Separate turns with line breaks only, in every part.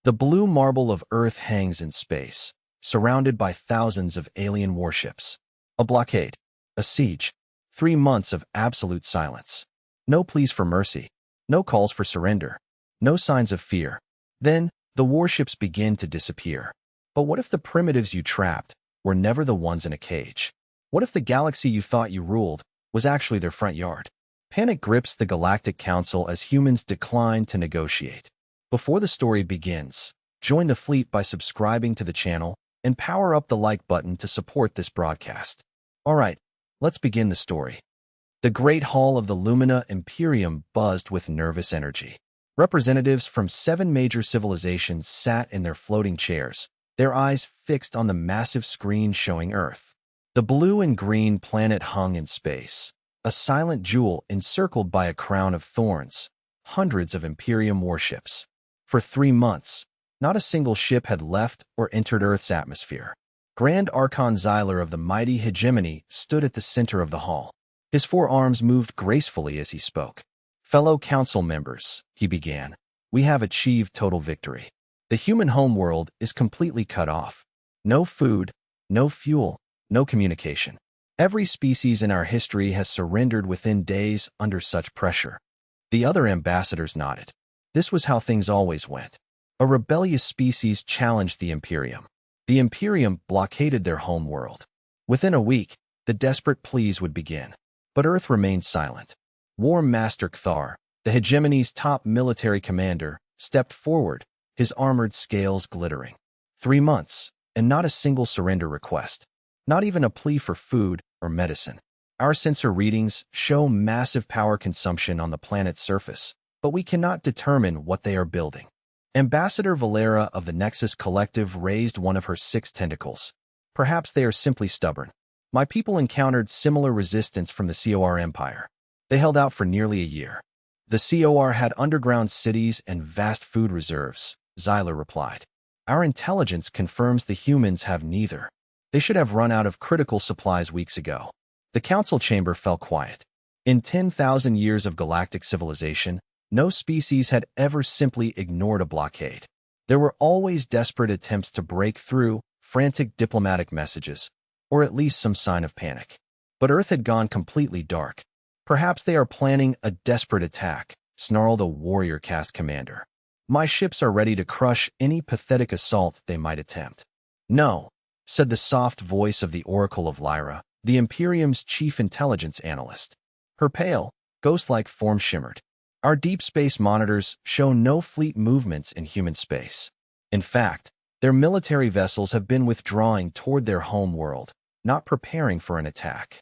The blue marble of Earth hangs in space, surrounded by thousands of alien warships. A blockade, a siege, 3 months of absolute silence. No pleas for mercy, no calls for surrender, no signs of fear. Then, the warships begin to disappear. But what if the primitives you trapped were never the ones in a cage? What if the galaxy you thought you ruled was actually their front yard? Panic grips the Galactic Council as humans decline to negotiate. Before the story begins, join the fleet by subscribing to the channel and power up the like button to support this broadcast. Alright, let's begin the story. The Great Hall of the Lumina Imperium buzzed with nervous energy. Representatives from 7 major civilizations sat in their floating chairs, their eyes fixed on the massive screen showing Earth. The blue and green planet hung in space, a silent jewel encircled by a crown of thorns, hundreds of Imperium warships. For 3 months, not a single ship had left or entered Earth's atmosphere. Grand Archon Xyler of the mighty Hegemony stood at the center of the hall. His 4 arms moved gracefully as he spoke. "Fellow council members," he began, "we have achieved total victory. The human homeworld is completely cut off. No food, no fuel, no communication. Every species in our history has surrendered within days under such pressure." The other ambassadors nodded. This was how things always went. A rebellious species challenged the Imperium. The Imperium blockaded their homeworld. Within a week, the desperate pleas would begin. But Earth remained silent. War Master Cthar, the Hegemony's top military commander, stepped forward, his armored scales glittering. 3 months, and not a single surrender request. Not even a plea for food or medicine. Our sensor readings show massive power consumption on the planet's surface, but we cannot determine what they are building. Ambassador Valera of the Nexus Collective raised one of her 6 tentacles. Perhaps they are simply stubborn. My people encountered similar resistance from the COR Empire. They held out for nearly a year. The COR had underground cities and vast food reserves, Xyler replied. Our intelligence confirms the humans have neither. They should have run out of critical supplies weeks ago. The council chamber fell quiet. In 10,000 years of galactic civilization, no species had ever simply ignored a blockade. There were always desperate attempts to break through, frantic diplomatic messages, or at least some sign of panic. But Earth had gone completely dark. "Perhaps they are planning a desperate attack," snarled a warrior caste commander. "My ships are ready to crush any pathetic assault they might attempt." "No," said the soft voice of the Oracle of Lyra, the Imperium's chief intelligence analyst. Her pale, ghost-like form shimmered. "Our deep space monitors show no fleet movements in human space. In fact, their military vessels have been withdrawing toward their home world, not preparing for an attack."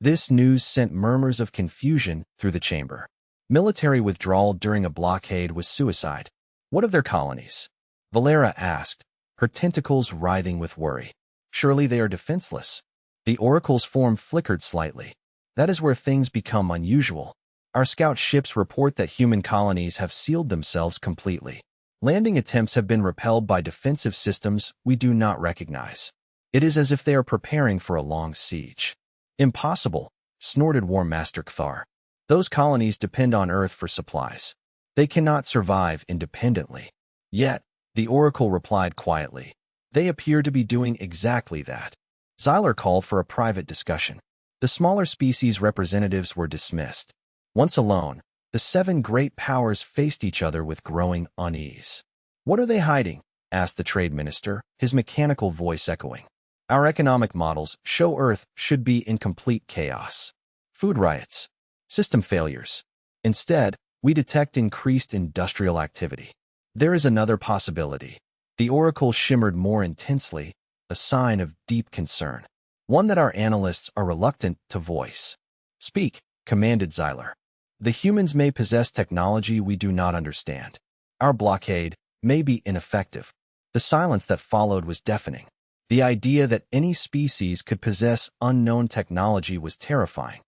This news sent murmurs of confusion through the chamber. Military withdrawal during a blockade was suicide. "What of their colonies?" Valera asked, her tentacles writhing with worry. "Surely they are defenseless." The Oracle's form flickered slightly. "That is where things become unusual. Our scout ships report that human colonies have sealed themselves completely. Landing attempts have been repelled by defensive systems we do not recognize. It is as if they are preparing for a long siege." "Impossible," snorted War Master Cthar. "Those colonies depend on Earth for supplies. They cannot survive independently." Yet, the Oracle replied quietly, "They appear to be doing exactly that." Xyler called for a private discussion. The smaller species representatives were dismissed. Once alone, the 7 great powers faced each other with growing unease. "What are they hiding?" asked the trade minister, his mechanical voice echoing. "Our economic models show Earth should be in complete chaos. Food riots, system failures. Instead, we detect increased industrial activity. There is another possibility." The Oracle shimmered more intensely, a sign of deep concern. One that our analysts are reluctant to voice. "Speak," commanded Xyler. "The humans may possess technology we do not understand. Our blockade may be ineffective." The silence that followed was deafening. The idea that any species could possess unknown technology was terrifying.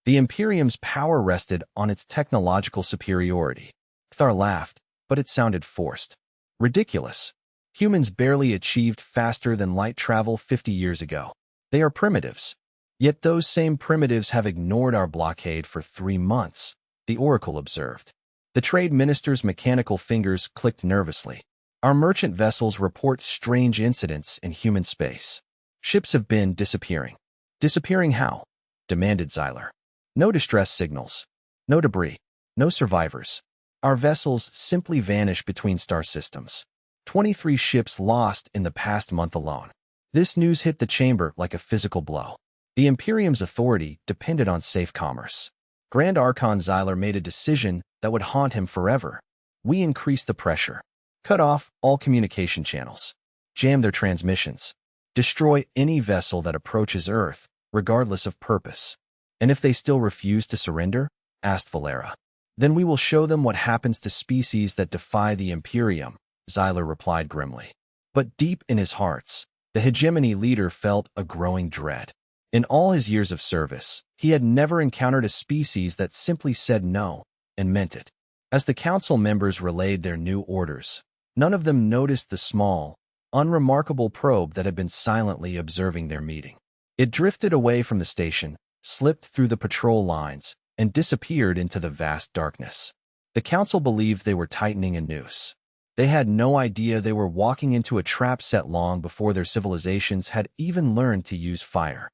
The Imperium's power rested on its technological superiority. Cthar laughed, but it sounded forced. "Ridiculous. Humans barely achieved faster than light travel 50 years ago. They are primitives. Yet those same primitives have ignored our blockade for 3 months, the Oracle observed. The trade minister's mechanical fingers clicked nervously. Our merchant vessels report strange incidents in human space. Ships have been disappearing. Disappearing how? Demanded Zyler. No distress signals. No debris. No survivors. Our vessels simply vanish between star systems. 23 ships lost in the past month alone. This news hit the chamber like a physical blow. The Imperium's authority depended on safe commerce. Grand Archon Zyler made a decision that would haunt him forever. We increased the pressure. Cut off all communication channels. Jam their transmissions. Destroy any vessel that approaches Earth, regardless of purpose. And if they still refuse to surrender? Asked Valera. Then we will show them what happens to species that defy the Imperium, Zyler replied grimly. But deep in his hearts, the hegemony leader felt a growing dread. In all his years of service, he had never encountered a species that simply said no and meant it. As the council members relayed their new orders, none of them noticed the small, unremarkable probe that had been silently observing their meeting. It drifted away from the station, slipped through the patrol lines, and disappeared into the vast darkness. The council believed they were tightening a noose. They had no idea they were walking into a trap set long before their civilizations had even learned to use fire.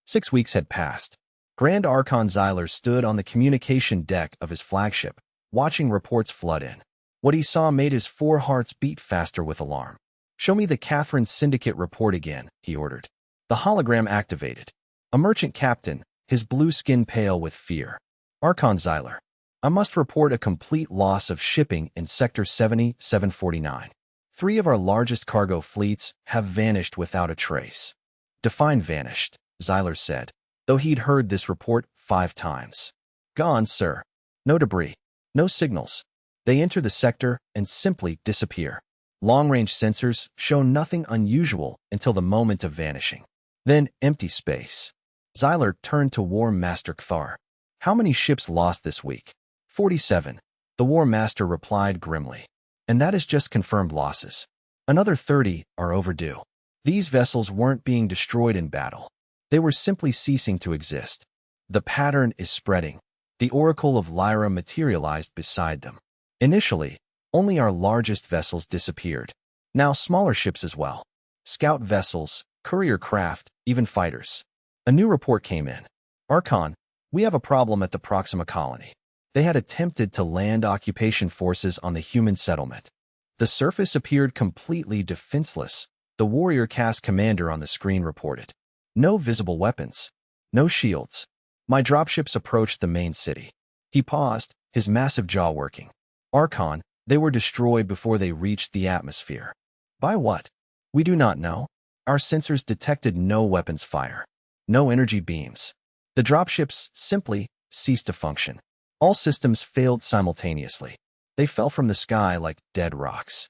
6 weeks had passed. Grand Archon Zyler stood on the communication deck of his flagship, watching reports flood in. What he saw made his 4 hearts beat faster with alarm. "Show me the Catherine Syndicate report again," he ordered. The hologram activated. A merchant captain, his blue skin pale with fear. "Archon Zyler, I must report a complete loss of shipping in Sector 70-749. 3 of our largest cargo fleets have vanished without a trace." "Define vanished," Zyler said, though he'd heard this report 5 times. "Gone, sir. No debris. No signals. They enter the sector and simply disappear. Long-range sensors show nothing unusual until the moment of vanishing. Then empty space." Zyler turned to War Master Kthar. "How many ships lost this week?" 47. The War Master replied grimly. "And that is just confirmed losses. Another 30 are overdue. These vessels weren't being destroyed in battle. They were simply ceasing to exist. The pattern is spreading." The Oracle of Lyra materialized beside them. "Initially, only our largest vessels disappeared. Now smaller ships as well. Scout vessels, courier craft, even fighters." A new report came in. "Archon, we have a problem at the Proxima colony. They had attempted to land occupation forces on the human settlement. The surface appeared completely defenseless," the warrior caste commander on the screen reported. "No visible weapons. No shields. My dropships approached the main city." He paused, his massive jaw working. "Archon, they were destroyed before they reached the atmosphere." "By what?" "We do not know. Our sensors detected no weapons fire. No energy beams. The dropships simply ceased to function. All systems failed simultaneously. They fell from the sky like dead rocks."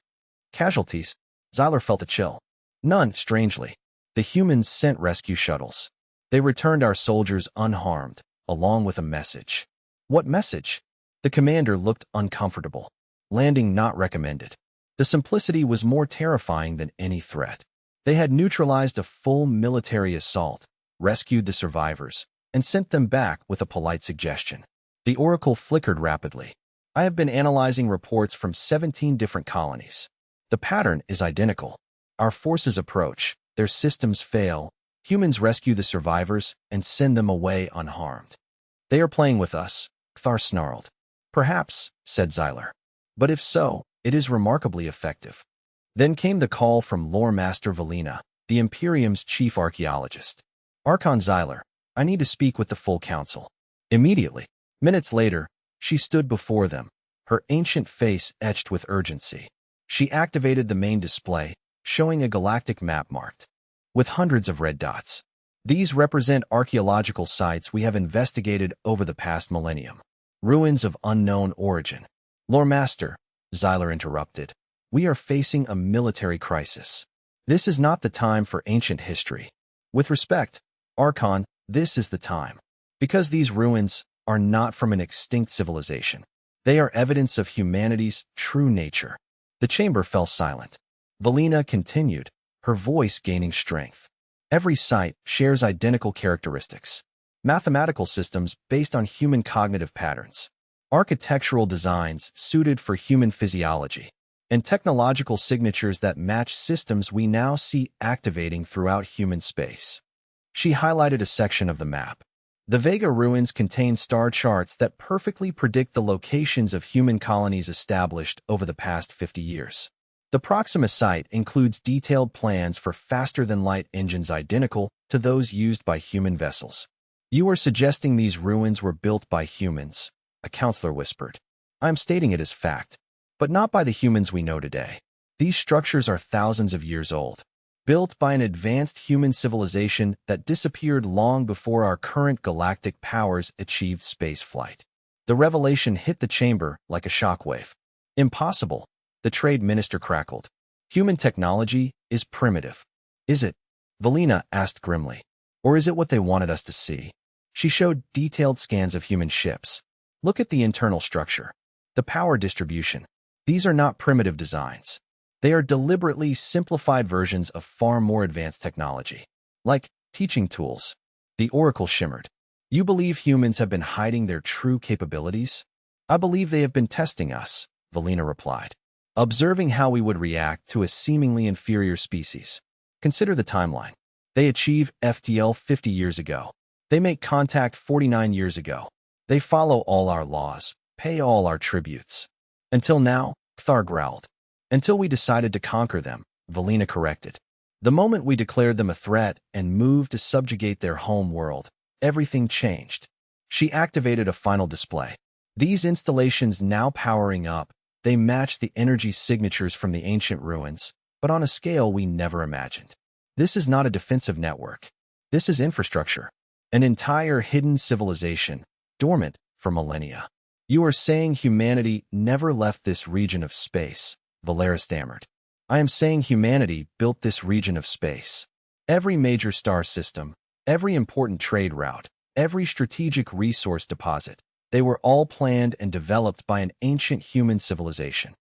"Casualties?" Zyler felt a chill. "None, strangely. The humans sent rescue shuttles. They returned our soldiers unharmed, along with a message." "What message?" The commander looked uncomfortable. "Landing not recommended." The simplicity was more terrifying than any threat. They had neutralized a full military assault, rescued the survivors, and sent them back with a polite suggestion. The oracle flickered rapidly. "I have been analyzing reports from 17 different colonies. The pattern is identical. Our forces approach, their systems fail, humans rescue the survivors and send them away unharmed." "They are playing with us," Kthar snarled. "Perhaps," said Zyler. "But if so, it is remarkably effective." Then came the call from Lore Master Valina, the Imperium's chief archaeologist. "Archon Zyler, I need to speak with the full council." Immediately. Minutes later, she stood before them, her ancient face etched with urgency. She activated the main display, showing a galactic map marked with hundreds of red dots. "These represent archaeological sites we have investigated over the past millennium. Ruins of unknown origin." "Lore Master," Zyler interrupted, "we are facing a military crisis. This is not the time for ancient history. With respect, Archon, this is the time. Because these ruins are not from an extinct civilization. They are evidence of humanity's true nature." The chamber fell silent. Valina continued, her voice gaining strength. "Every site shares identical characteristics. Mathematical systems based on human cognitive patterns. Architectural designs suited for human physiology. and technological signatures that match systems we now see activating throughout human space. She highlighted a section of the map. The Vega ruins contain star charts that perfectly predict the locations of human colonies established over the past 50 years. The Proxima site includes detailed plans for faster-than-light engines identical to those used by human vessels. "You are suggesting these ruins were built by humans," a counselor whispered. "I'm stating it as fact, but not by the humans we know today. These structures are thousands of years old, built by an advanced human civilization that disappeared long before our current galactic powers achieved space flight." The revelation hit the chamber like a shockwave. "Impossible," the trade minister crackled. "Human technology is primitive." "Is it?" Valina asked grimly. "Or is it what they wanted us to see?" She showed detailed scans of human ships. "Look at the internal structure, the power distribution. These are not primitive designs. They are deliberately simplified versions of far more advanced technology. Like teaching tools." The oracle shimmered. "You believe humans have been hiding their true capabilities?" "I believe they have been testing us," Valina replied. "Observing how we would react to a seemingly inferior species. Consider the timeline. They achieve FTL 50 years ago. They make contact 49 years ago. They follow all our laws, pay all our tributes. Until now," Thar growled. "Until we decided to conquer them," Valina corrected. "The moment we declared them a threat and moved to subjugate their home world, everything changed." She activated a final display. "These installations now powering up, they match the energy signatures from the ancient ruins, but on a scale we never imagined. This is not a defensive network. This is infrastructure. An entire hidden civilization, dormant for millennia." "You are saying humanity never left this region of space," Valera stammered. "I am saying humanity built this region of space. Every major star system, every important trade route, every strategic resource deposit, they were all planned and developed by an ancient human civilization."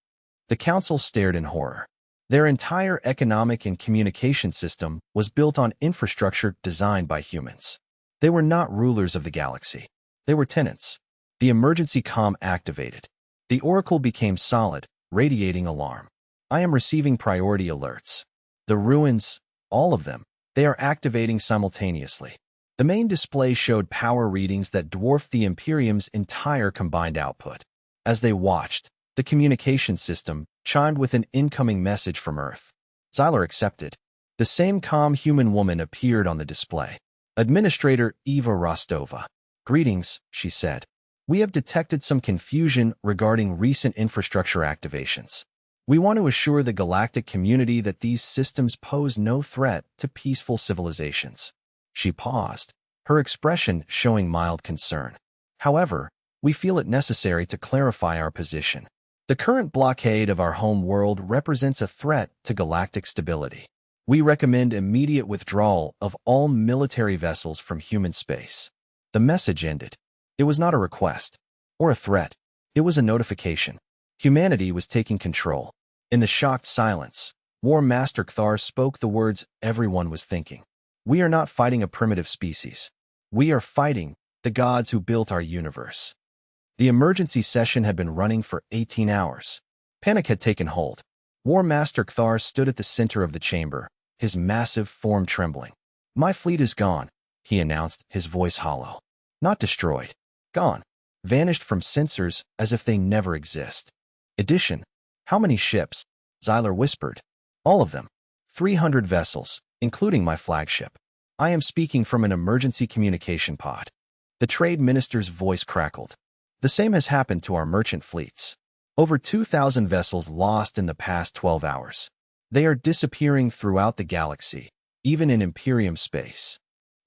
The council stared in horror. Their entire economic and communication system was built on infrastructure designed by humans. They were not rulers of the galaxy. They were tenants. The emergency comm activated. The oracle became solid, radiating alarm. "I am receiving priority alerts. The ruins, all of them, they are activating simultaneously." The main display showed power readings that dwarfed the Imperium's entire combined output. As they watched, the communication system chimed with an incoming message from Earth. Xyler accepted. The same calm human woman appeared on the display. Administrator Eva Rostova. "Greetings," she said. "We have detected some confusion regarding recent infrastructure activations. We want to assure the galactic community that these systems pose no threat to peaceful civilizations." She paused, her expression showing mild concern. "However, we feel it necessary to clarify our position. The current blockade of our home world represents a threat to galactic stability. We recommend immediate withdrawal of all military vessels from human space." The message ended. It was not a request or a threat. It was a notification. Humanity was taking control. In the shocked silence, War Master Cthar spoke the words everyone was thinking. "We are not fighting a primitive species. We are fighting the gods who built our universe." The emergency session had been running for 18 hours. Panic had taken hold. War Master Cthar stood at the center of the chamber, his massive form trembling. "My fleet is gone," he announced, his voice hollow. "Not destroyed. Gone. Vanished from sensors as if they never exist." "Addition. How many ships?" Xyler whispered. "All of them. 300 vessels, including my flagship. I am speaking from an emergency communication pod." The trade minister's voice crackled. "The same has happened to our merchant fleets. Over 2,000 vessels lost in the past 12 hours. They are disappearing throughout the galaxy, even in Imperium space."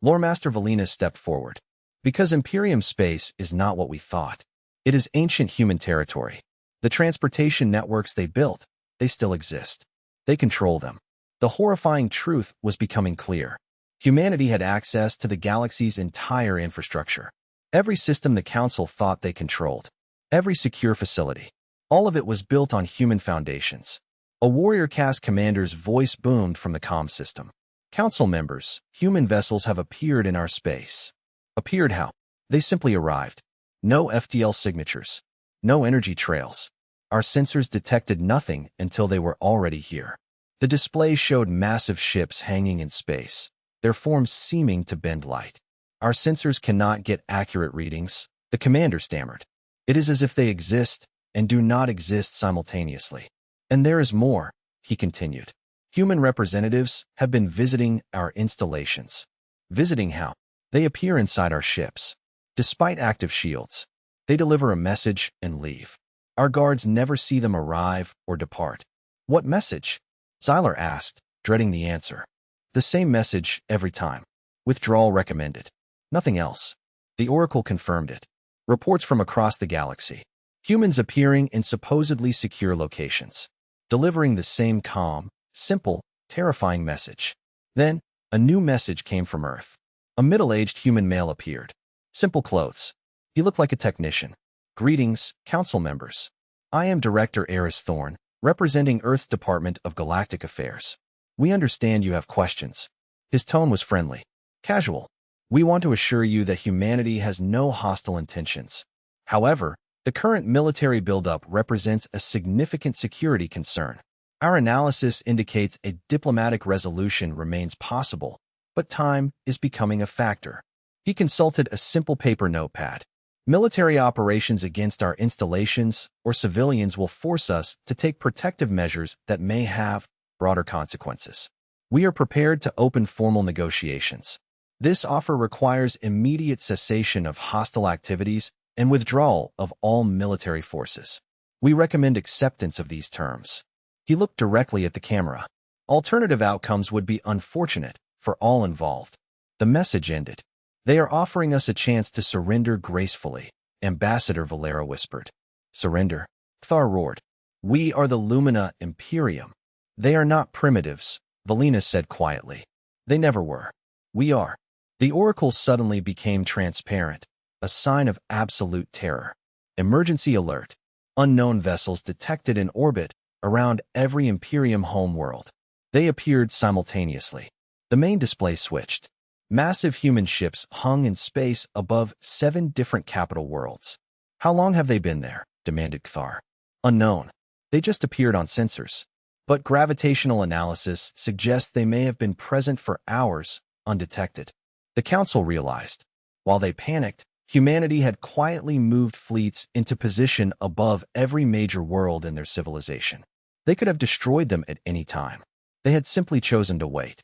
Lore Master Valina stepped forward. "Because Imperium space is not what we thought. It is ancient human territory. The transportation networks they built, they still exist. They control them." The horrifying truth was becoming clear. Humanity had access to the galaxy's entire infrastructure. Every system the Council thought they controlled. Every secure facility. All of it was built on human foundations. A warrior caste commander's voice boomed from the comm system. "Council members, human vessels have appeared in our space." "Appeared how?" "They simply arrived. No FTL signatures. No energy trails. Our sensors detected nothing until they were already here. The display showed massive ships hanging in space, their forms seeming to bend light. Our sensors cannot get accurate readings, the commander stammered. It is as if they exist and do not exist simultaneously. And there is more, he continued. Human representatives have been visiting our installations. Visiting how? They appear inside our ships. Despite active shields, they deliver a message and leave. Our guards never see them arrive or depart. What message? Zyler asked, dreading the answer. The same message every time. Withdrawal recommended. Nothing else. The Oracle confirmed it. Reports from across the galaxy. Humans appearing in supposedly secure locations. Delivering the same calm, simple, terrifying message. Then, a new message came from Earth. A middle-aged human male appeared. Simple clothes. He looked like a technician. Greetings, council members. I am Director Eris Thorne, representing Earth's Department of Galactic Affairs. We understand you have questions. His tone was friendly. Casual. We want to assure you that humanity has no hostile intentions. However, the current military buildup represents a significant security concern. Our analysis indicates a diplomatic resolution remains possible, but time is becoming a factor. He consulted a simple paper notepad. Military operations against our installations or civilians will force us to take protective measures that may have broader consequences. We are prepared to open formal negotiations. This offer requires immediate cessation of hostile activities and withdrawal of all military forces. We recommend acceptance of these terms. He looked directly at the camera. Alternative outcomes would be unfortunate for all involved. The message ended. They are offering us a chance to surrender gracefully, Ambassador Valera whispered. Surrender? Thar roared. We are the Lumina Imperium. They are not primitives, Valina said quietly. They never were. We are. The Oracle suddenly became transparent, a sign of absolute terror. Emergency alert. Unknown vessels detected in orbit around every Imperium homeworld. They appeared simultaneously. The main display switched. Massive human ships hung in space above 7 different capital worlds. How long have they been there? Demanded Kthar. Unknown. They just appeared on sensors. But gravitational analysis suggests they may have been present for hours, undetected. The Council realized. While they panicked, humanity had quietly moved fleets into position above every major world in their civilization. They could have destroyed them at any time. They had simply chosen to wait.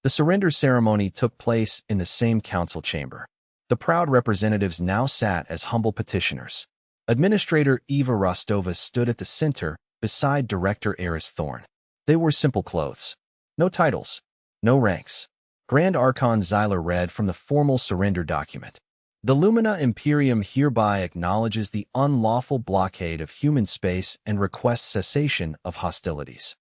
The surrender ceremony took place in the same council chamber. The proud representatives now sat as humble petitioners. Administrator Eva Rostova stood at the center beside Director Eris Thorne. They wore simple clothes. No titles. No ranks. Grand Archon Zyler read from the formal surrender document. The Lumina Imperium hereby acknowledges the unlawful blockade of human space and requests cessation of hostilities.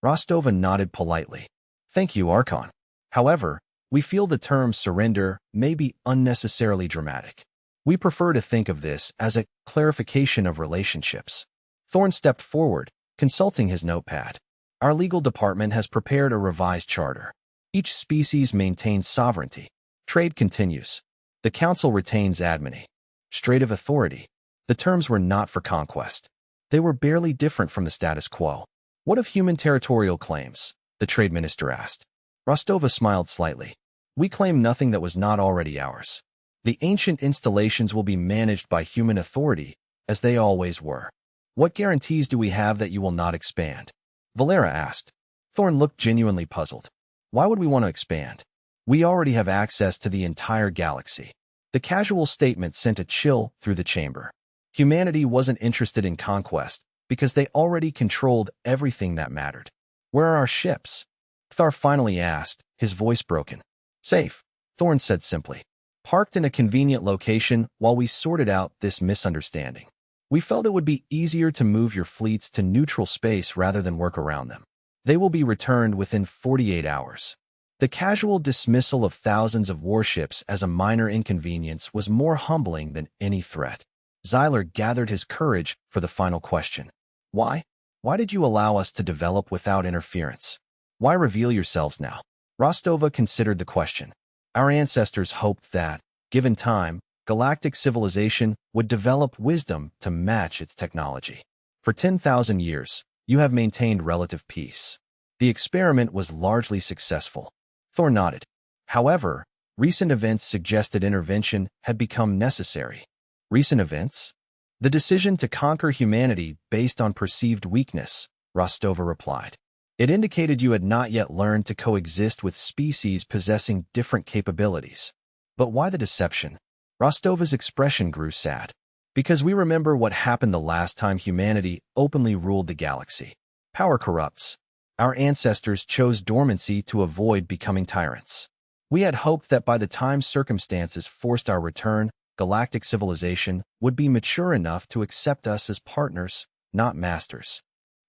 Rostova nodded politely. Thank you, Archon. However, we feel the term surrender may be unnecessarily dramatic. We prefer to think of this as a clarification of relationships. Thorne stepped forward, consulting his notepad. Our legal department has prepared a revised charter. Each species maintains sovereignty. Trade continues. The Council retains admony. Strait of authority. The terms were not for conquest. They were barely different from the status quo. What of human territorial claims? The Trade Minister asked. Rostova smiled slightly. We claim nothing that was not already ours. The ancient installations will be managed by human authority, as they always were. What guarantees do we have that you will not expand? Valera asked. Thorne looked genuinely puzzled. Why would we want to expand? We already have access to the entire galaxy. The casual statement sent a chill through the chamber. Humanity wasn't interested in conquest because they already controlled everything that mattered. Where are our ships? Kthar finally asked, his voice broken. Safe, Thorne said simply. Parked in a convenient location while we sorted out this misunderstanding. We felt it would be easier to move your fleets to neutral space rather than work around them. They will be returned within 48 hours. The casual dismissal of thousands of warships as a minor inconvenience was more humbling than any threat. Zyler gathered his courage for the final question. Why? Why did you allow us to develop without interference? Why reveal yourselves now? Rostova considered the question. Our ancestors hoped that, given time, galactic civilization would develop wisdom to match its technology. For 10,000 years, you have maintained relative peace. The experiment was largely successful. Thor nodded. However, recent events suggested intervention had become necessary. Recent events? The decision to conquer humanity based on perceived weakness, Rostova replied. It indicated you had not yet learned to coexist with species possessing different capabilities. But why the deception? Rostova's expression grew sad. Because we remember what happened the last time humanity openly ruled the galaxy. Power corrupts. Our ancestors chose dormancy to avoid becoming tyrants. We had hoped that by the time circumstances forced our return, galactic civilization would be mature enough to accept us as partners, not masters.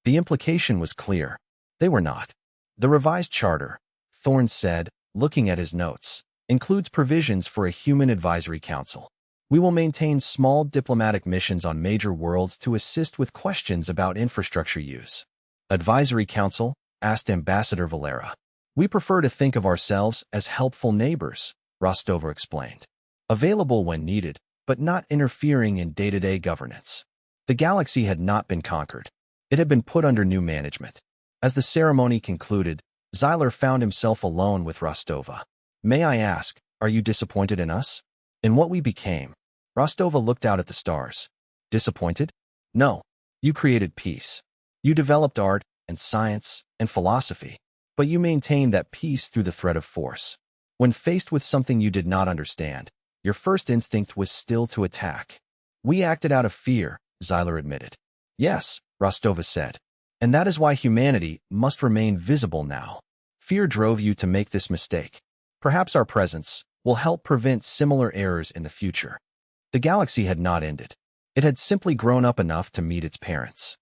The implication was clear. They were not. The revised charter, Thorne said, looking at his notes, includes provisions for a human advisory council. We will maintain small diplomatic missions on major worlds to assist with questions about infrastructure use. Advisory Council? Asked Ambassador Valera. We prefer to think of ourselves as helpful neighbors, Rostova explained. Available when needed, but not interfering in day-to-day governance. The galaxy had not been conquered. It had been put under new management. As the ceremony concluded, Zyler found himself alone with Rostova. May I ask, are you disappointed in us? In what we became? Rostova looked out at the stars. Disappointed? No. You created peace. You developed art and science and philosophy. But you maintained that peace through the threat of force. When faced with something you did not understand, your first instinct was still to attack. We acted out of fear, Zyler admitted. Yes, Rostova said. And that is why humanity must remain visible now. Fear drove you to make this mistake. Perhaps our presence will help prevent similar errors in the future. The galaxy had not ended. It had simply grown up enough to meet its parents.